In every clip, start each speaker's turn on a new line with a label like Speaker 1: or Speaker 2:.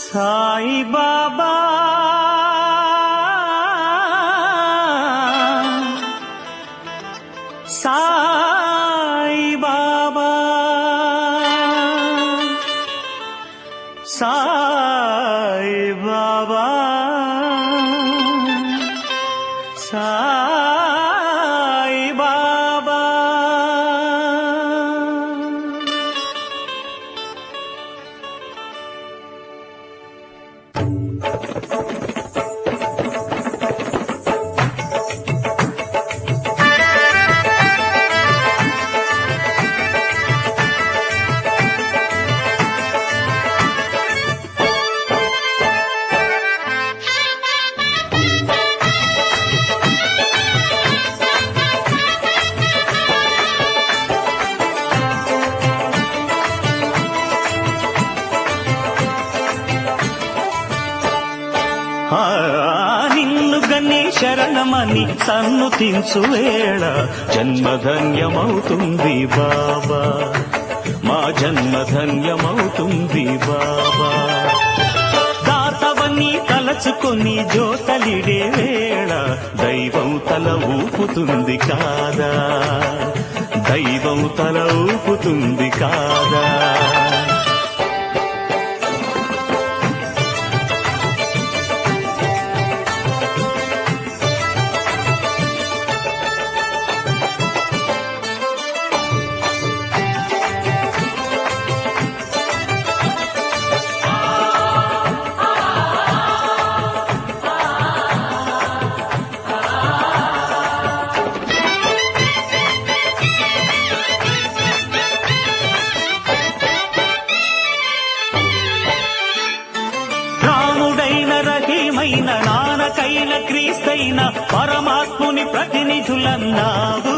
Speaker 1: సాయి బాబా సాయి బాబా సాయి బాబా సాయి బాబా నిన్ను గన్ని శరణమని సన్నుతించు వేళ జన్మధన్యమవుతుంది బాబా, మా జన్మధన్యమవుతుంది బాబా. దాతవని తలచుకొని జోతలిడే వేళ దైవం తల ఊపుతుంది కాదా, దైవం తల ఊపుతుంది కాదా. రహీమైన నానకైన క్రీస్తైన పరమాత్ముని ప్రతినిధులన్నావు.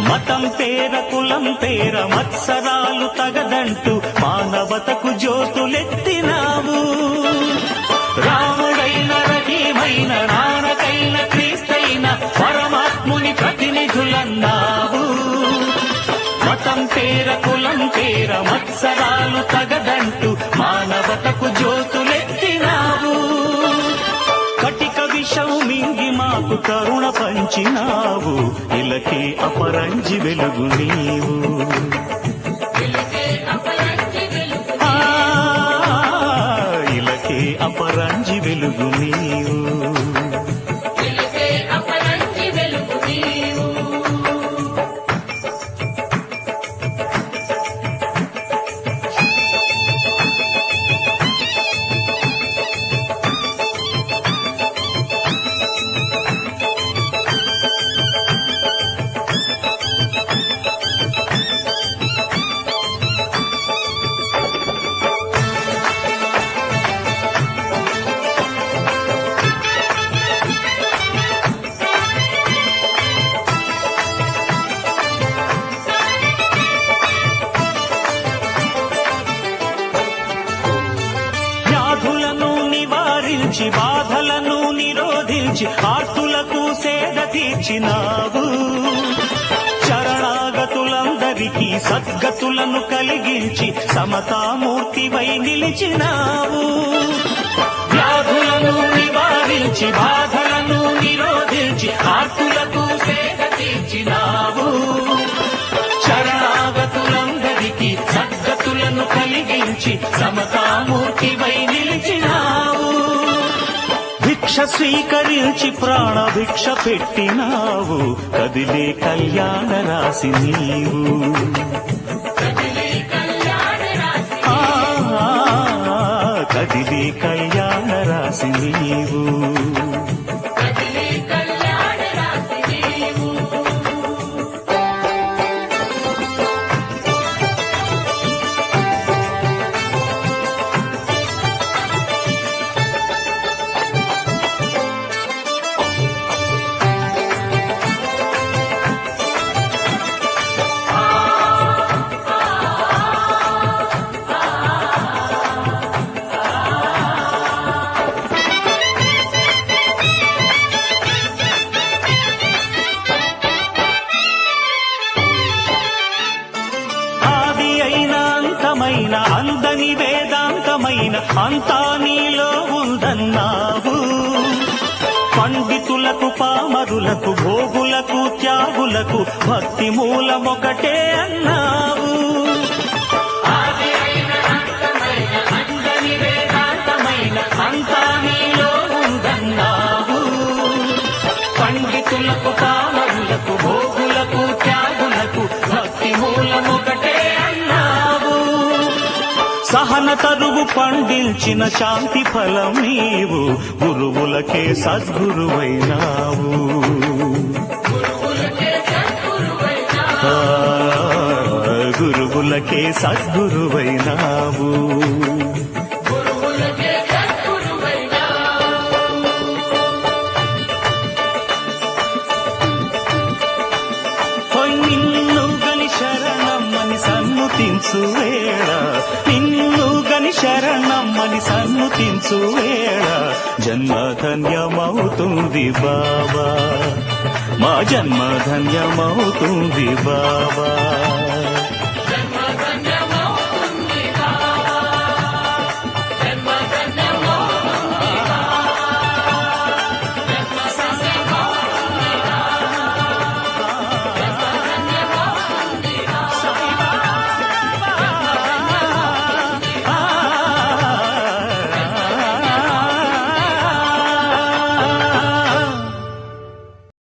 Speaker 1: మతం పేర కులం పేర మత్సరాలు తగదంటూ మానవతకు జ్యోతులెత్తినావు. రాముడైన రహీమైన నానకైన క్రీస్తైన పరమాత్ముని ప్రతినిధులన్నావు. మతం పేర కులం పేర మత్సరాలు తగదంటూ మానవతకు జ్యోతులెత్తినావు. కటిక విషం మింగి మాకు కరుణ పంచినావు. ఇలకే అపరంజి వెలుగు నీవు, ఇలకే అపరంజి వెలుగు నీవు. బాధలను నిరోధించి ఆర్తులకు సేద తీర్చినావు. శరణాగతులందరికీ సద్గతులను కలిగించి సమతామూర్తివై నిలిచినావు. వ్యాధులను నివారించి బాధలను నిరోధించి ఆర్తులకు సేద తీర్చినావు. శరణాగతులందరికీ సద్గతులను కలిగించి సమతామూర్తివై నిలిచినావు. భిక్ష స్వీకరించి ప్రాణ భిక్ష పెట్టినావు. కదిలే కళ్యాణ రాశి నీవు, కదిలే కళ్యాణ రాశి నీవు. పైన అంతా నీలో ఉందన్నావు. పండితులకు పామరులకు భోగులకు త్యాగులకు భక్తి మూలమొకటే అన్నావు. ఆది అయిన అంతమైన అందని వేదాంతమైన అంతా నీలో ఉందన్నావు. పండితులకు పామరులకు భోగులకు త్యాగులకు భక్తి మూలమొకటే అన్నావు. సహన తరువు పండించిన శాంతి ఫలం నీవు, గురువులకే సద్గురువైనావు. గురువులకే సద్గురువైనావు. నిన్ను గని శరణమ్మని సన్నుతించు వేళ, నిన్ను గని శరణమ్మని సన్నుతించు వేళ జన్మ ధన్యమవుతుంది బాబా, మా జన్మ ధన్యమవుతుంది బాబా.